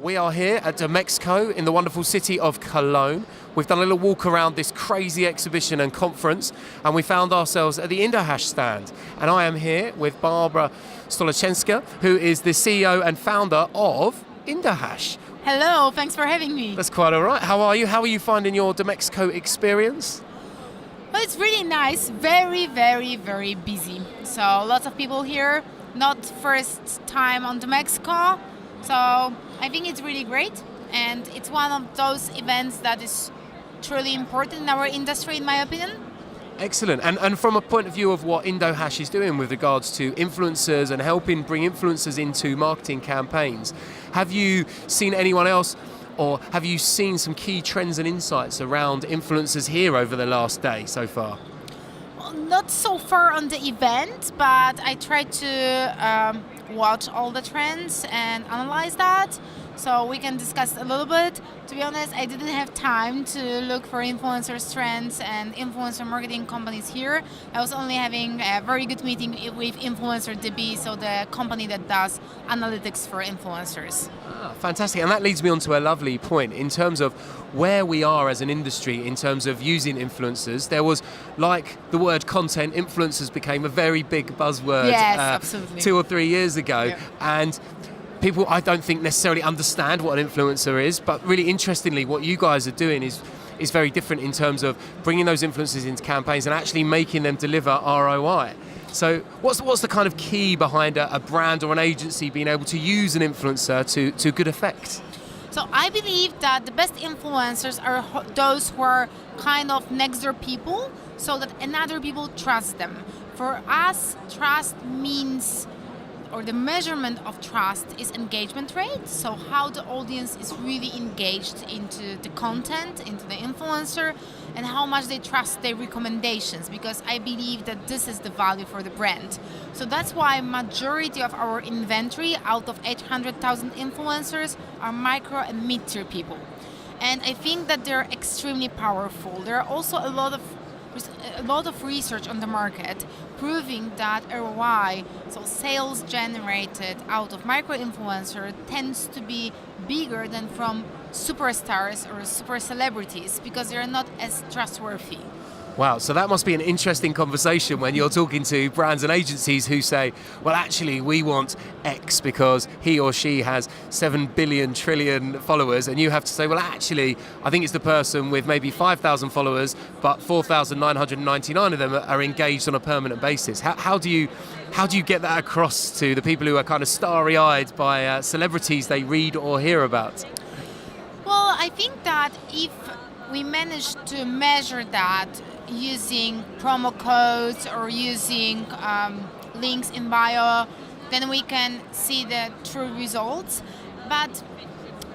We are here at Mexico in the wonderful city of Cologne. We've done a little walk around this crazy exhibition and conference, and we found ourselves at the Indahash stand. And I am here with Barbara Soltysinska, who is the CEO and founder of Indahash. Hello, thanks for having me. That's quite all right. How are you? How are you finding your Mexico experience? Well, it's really nice. Very, very, very busy. So lots of people here. Not first time on Mexico. So I think it's really great, and it's one of those events that is truly important in our industry, in my opinion. Excellent. And from a point of view of what Indahash is doing with regards to influencers and helping bring influencers into marketing campaigns, have you seen anyone else, or have you seen some key trends and insights around influencers here over the last day so far? Well, not so far on the event, but I tried to watch all the trends and analyze that, so we can discuss a little bit. To be honest, I didn't have time to look for influencers trends and influencer marketing companies here. I was only having a very good meeting with Influencer DB, so the company that does analytics for influencers. Fantastic, and that leads me on to a lovely point in terms of where we are as an industry in terms of using influencers. There was, like the word content, influencers became a very big buzzword Yes, absolutely. 2 or 3 years ago, Yeah. and people I don't think necessarily understand what an influencer is, but really interestingly what you guys are doing is very different in terms of bringing those influencers into campaigns and actually making them deliver ROI. So what's the kind of key behind a brand or an agency being able to use an influencer to good effect? So I believe that the best influencers are those who are kind of next door people, so that another people trust them. For us, trust means, or the measurement of trust is engagement rate, so how the audience is really engaged into the content, into the influencer, and how much they trust their recommendations, because I believe that this is the value for the brand. So that's why majority of our inventory out of 800,000 influencers are micro and mid-tier people. And I think that they're extremely powerful. There are also a lot of research on the market proving that ROI, so sales generated out of micro-influencer, tends to be bigger than from superstars or super celebrities, because they're not as trustworthy. Wow, so that must be an interesting conversation when you're talking to brands and agencies who say, well, actually, we want X because he or she has 7 billion trillion followers, and you have to say, well, actually, I think it's the person with maybe 5,000 followers, but 4,999 of them are engaged on a permanent basis. How do you get that across to the people who are kind of starry-eyed by celebrities they read or hear about? Well, I think that if we manage to measure that using promo codes or using links in bio, then we can see the true results. But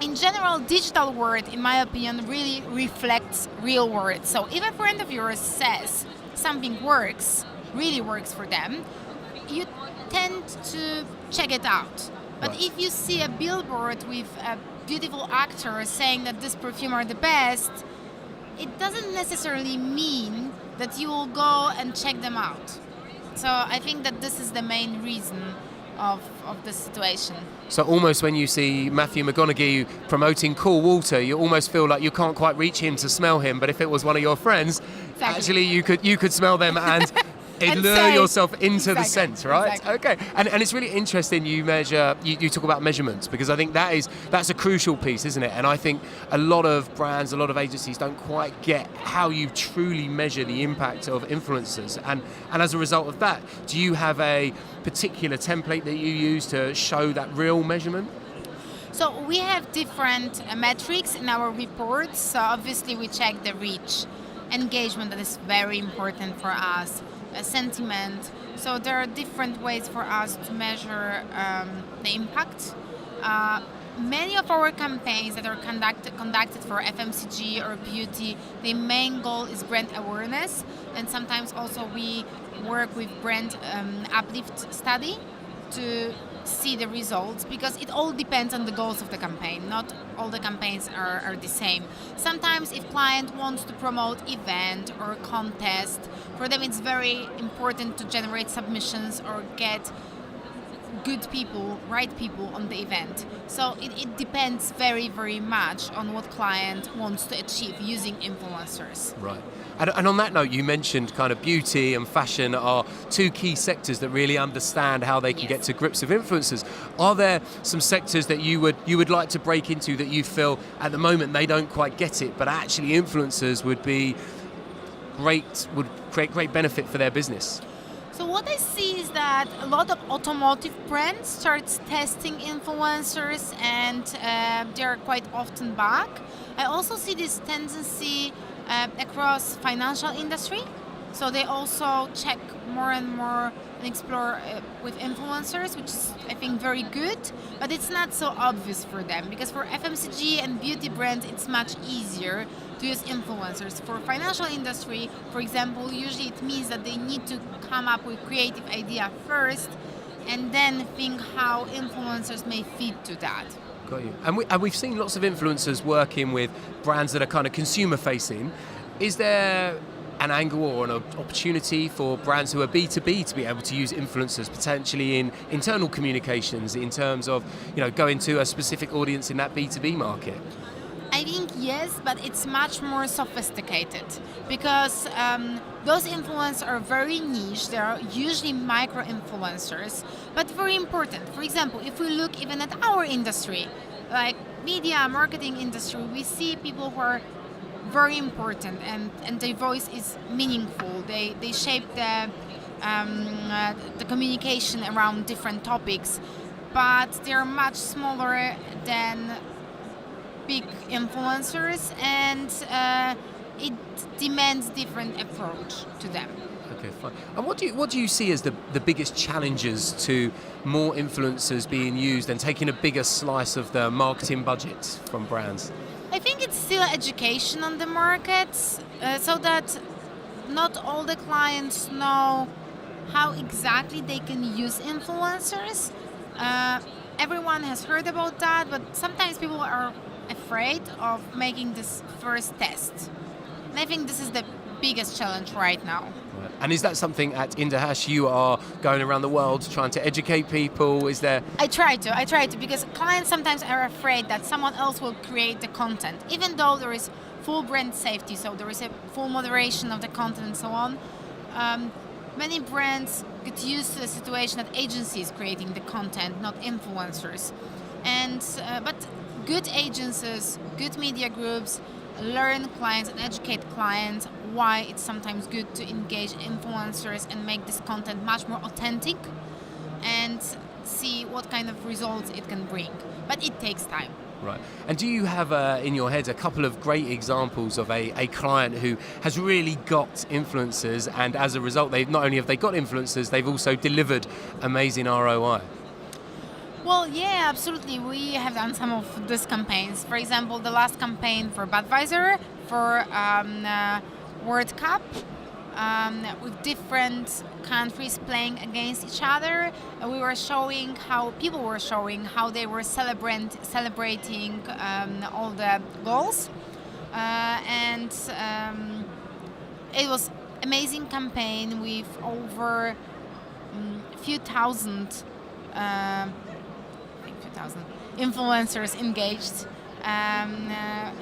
in general, digital world, in my opinion, really reflects real world. So if a friend of yours says something really works for them, you tend to check it out. But Right. if you see a billboard with a beautiful actor saying that this perfume are the best, it doesn't necessarily mean that you will go and check them out. So I think that this is the main reason of this situation. So almost when you see Matthew McConaughey promoting cool water, you almost feel like you can't quite reach him to smell him, but if it was one of your friends, Exactly. actually you could smell them and And lure say- yourself into the Exactly, scent, right? exactly. Okay. And it's really interesting you talk about measurements, because I think that's a crucial piece, isn't it? And I think a lot of brands, a lot of agencies don't quite get how you truly measure the impact of influencers. And as a result of that, do you have a particular template that you use to show that real measurement? So we have different metrics in our reports. So obviously we check the reach, engagement, that is very important for us, sentiment. So there are different ways for us to measure the impact. Many of our campaigns that are conducted for FMCG or beauty, the main goal is brand awareness, and sometimes also we work with brand uplift study to see the results, because it all depends on the goals of the campaign. Not all the campaigns are the same. Sometimes if client wants to promote event or contest, for them it's very important to generate submissions or get good people, right people on the event. So it depends very, very much on what client wants to achieve using influencers. Right. And on that note, you mentioned kind of beauty and fashion are two key sectors that really understand how they can Yes. get to grips with influencers. Are there some sectors that you would like to break into that you feel at the moment they don't quite get it, but actually influencers would create great benefit for their business? So what I see is that a lot of automotive brands start testing influencers, and they're quite often back. I also see this tendency across financial industry. So they also check more and more and explore with influencers, which is, I think, very good. But it's not so obvious for them, because for FMCG and beauty brands, it's much easier to use influencers. For financial industry, for example, usually it means that they need to come up with creative idea first and then think how influencers may fit to that. Got you. And we've seen lots of influencers working with brands that are kind of consumer facing. Is there an angle or an opportunity for brands who are B2B to be able to use influencers potentially in internal communications in terms of, going to a specific audience in that B2B market? I think yes, but it's much more sophisticated, because those influencers are very niche. They are usually micro influencers, but very important. For example, if we look even at our industry, like media, marketing industry, we see people who are very important, and their voice is meaningful. They shape the communication around different topics, but they're much smaller than big influencers, and it demands different approach to them. Okay, fine. And what do you see as the biggest challenges to more influencers being used and taking a bigger slice of the marketing budget from brands? I think it's still education on the market, so that not all the clients know how exactly they can use influencers. Everyone has heard about that, but sometimes people are afraid of making this first test. And I think this is the biggest challenge right now. Right. And is that something at Indahash you are going around the world trying to educate people? Is there... I try to, because clients sometimes are afraid that someone else will create the content, even though there is full brand safety, so there is a full moderation of the content and so on. Many brands get used to the situation that agencies creating the content, not influencers. And but good agencies, good media groups learn clients and educate clients why it's sometimes good to engage influencers and make this content much more authentic and see what kind of results it can bring. But it takes time. Right. And do you have in your head a couple of great examples of a client who has really got influencers, and as a result, they not only have they got influencers, they've also delivered amazing ROI? Well, yeah, absolutely. We have done some of these campaigns. For example, the last campaign for Budweiser for World Cup, with different countries playing against each other. We were showing how people were showing how they were celebrating all the goals, and it was amazing campaign with over few thousand influencers engaged.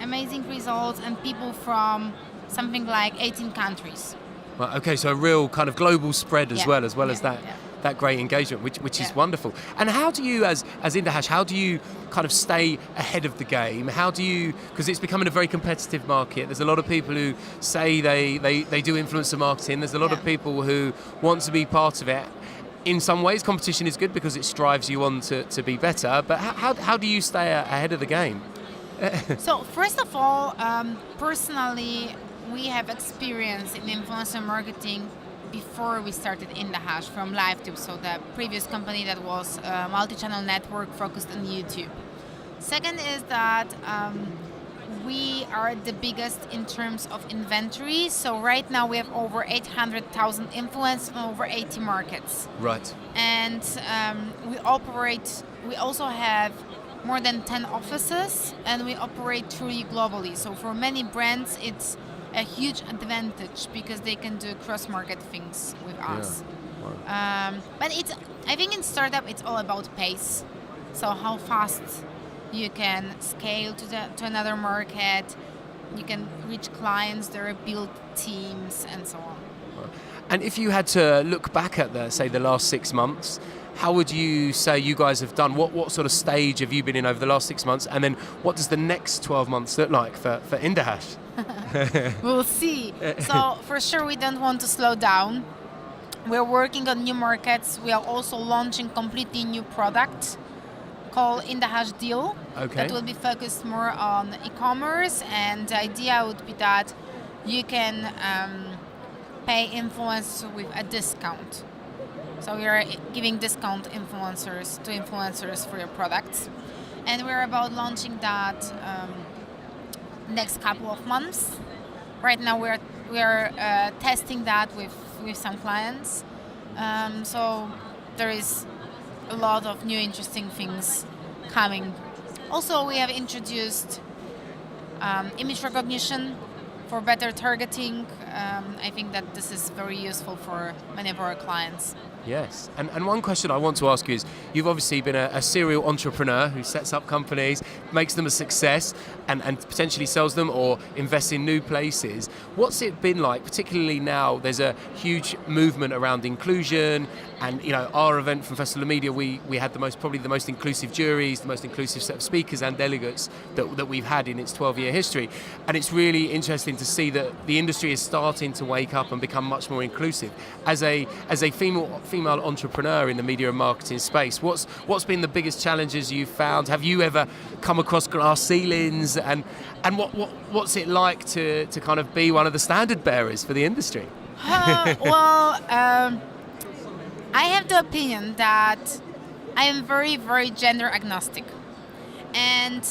Amazing results, and people from something like 18 countries. Well, okay, so a real kind of global spread as well as that. Yeah. That great engagement, which is wonderful. And how do you, as Indahash, how do you kind of stay ahead of the game? How do you, because it's becoming a very competitive market. There's a lot of people who say they do influencer marketing. There's a lot of people who want to be part of it. In some ways, competition is good because it strives you on to be better. But how do you stay ahead of the game? So first of all, personally, we have experience in influencer marketing before we started Indahash from LiveTube, so the previous company that was a multi-channel network focused on YouTube. Second is that we are the biggest in terms of inventory. So right now we have over 800,000 influencers in over 80 markets. Right. And we also have more than 10 offices, and we operate truly globally. So for many brands, it's a huge advantage because they can do cross-market things with us. But I think in startup it's all about pace. So how fast you can scale to another market, you can reach clients, there are build teams and so on. And if you had to look back at the last 6 months, how would you say you guys have done? What sort of stage have you been in over the last 6 months? And then what does the next 12 months look like for Indahash? We'll see. So for sure we don't want to slow down. We're working on new markets. We are also launching completely new products called Indahash Deal. Okay. That will be focused more on e-commerce, and the idea would be that you can pay influencers with a discount. So we are giving discount influencers for your products, and we're about launching that next couple of months. Right now we are testing that with some clients. So there is a lot of new interesting things coming. Also, we have introduced image recognition for better targeting. I think that this is very useful for many of our clients. Yes, and one question I want to ask you is, you've obviously been a serial entrepreneur who sets up companies, makes them a success, and potentially sells them or invests in new places. What's it been like, particularly now there's a huge movement around inclusion, and our event from Festival of Media, we had probably the most inclusive juries, the most inclusive set of speakers and delegates that we've had in its 12-year history. And it's really interesting to see that the industry is starting to wake up and become much more inclusive. As a female entrepreneur in the media and marketing space, what's been the biggest challenges you've found? Have you ever come across glass ceilings, and what's it like to kind of be one of the standard bearers for the industry? I have the opinion that I am very, very gender agnostic, and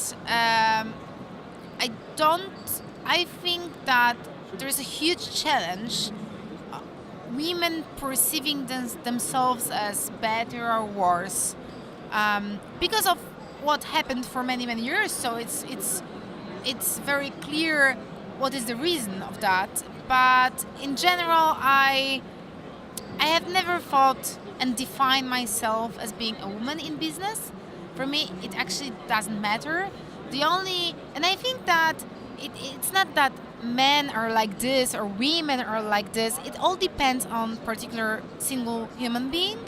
I think that there is a huge challenge. Women perceiving themselves as better or worse because of what happened for many, many years. So it's very clear what is the reason of that. But in general, I have never thought and defined myself as being a woman in business. For me, it actually doesn't matter. And I think that it's not that men are like this or women are like this. It all depends on particular single human being.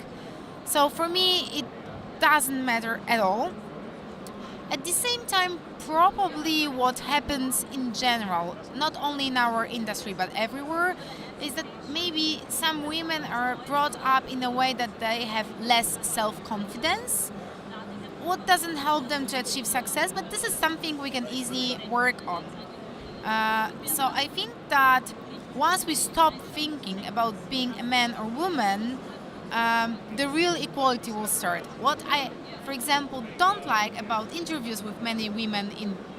So for me, it doesn't matter at all. At the same time, probably what happens in general, not only in our industry but everywhere, is that maybe some women are brought up in a way that they have less self-confidence, what doesn't help them to achieve success, but this is something we can easily work on. So I think that once we stop thinking about being a man or woman, the real equality will start. What I, for example, don't like about interviews with many women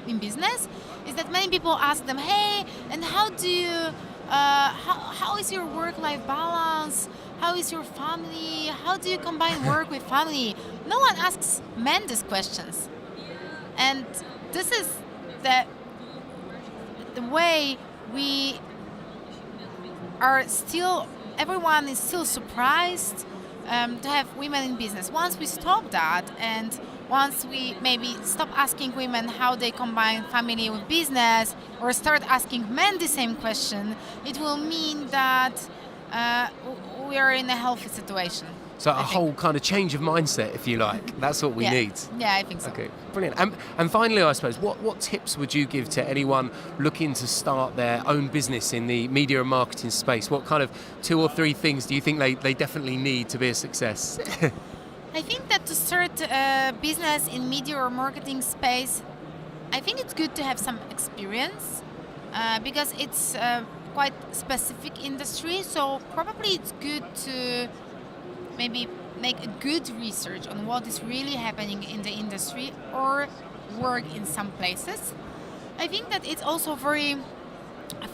in business is that many people ask them, hey, and how do you, how is your work-life balance? How is your family? How do you combine work with family? No one asks men these questions. And this is the way we are still, everyone is still surprised to have women in business. Once we stop that, and once we maybe stop asking women how they combine family with business, or start asking men the same question, it will mean that we are in a healthy situation. So a whole kind of change of mindset, if you like. That's what we need. Yeah, I think so. Okay, brilliant. And finally, I suppose, what tips would you give to anyone looking to start their own business in the media and marketing space? What kind of 2 or 3 things do you think they definitely need to be a success? I think that to start a business in media or marketing space, I think it's good to have some experience because it's quite specific industry. So probably it's good to maybe make a good research on what is really happening in the industry or work in some places. I think that it's also very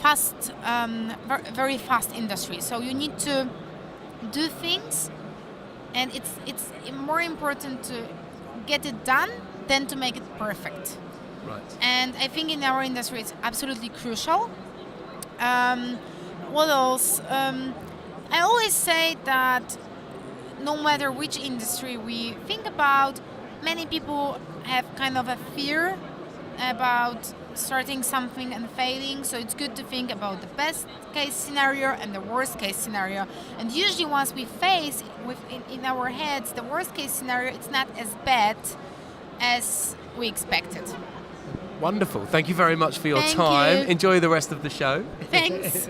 fast industry. So you need to do things, and it's more important to get it done than to make it perfect. Right. And I think in our industry it's absolutely crucial. What else? I always say that no matter which industry we think about, many people have kind of a fear about starting something and failing, so it's good to think about the best case scenario and the worst case scenario. And usually once we face in our heads the worst case scenario, it's not as bad as we expected. Wonderful. Thank you very much for your Thank time. you. Enjoy the rest of the show. Thanks.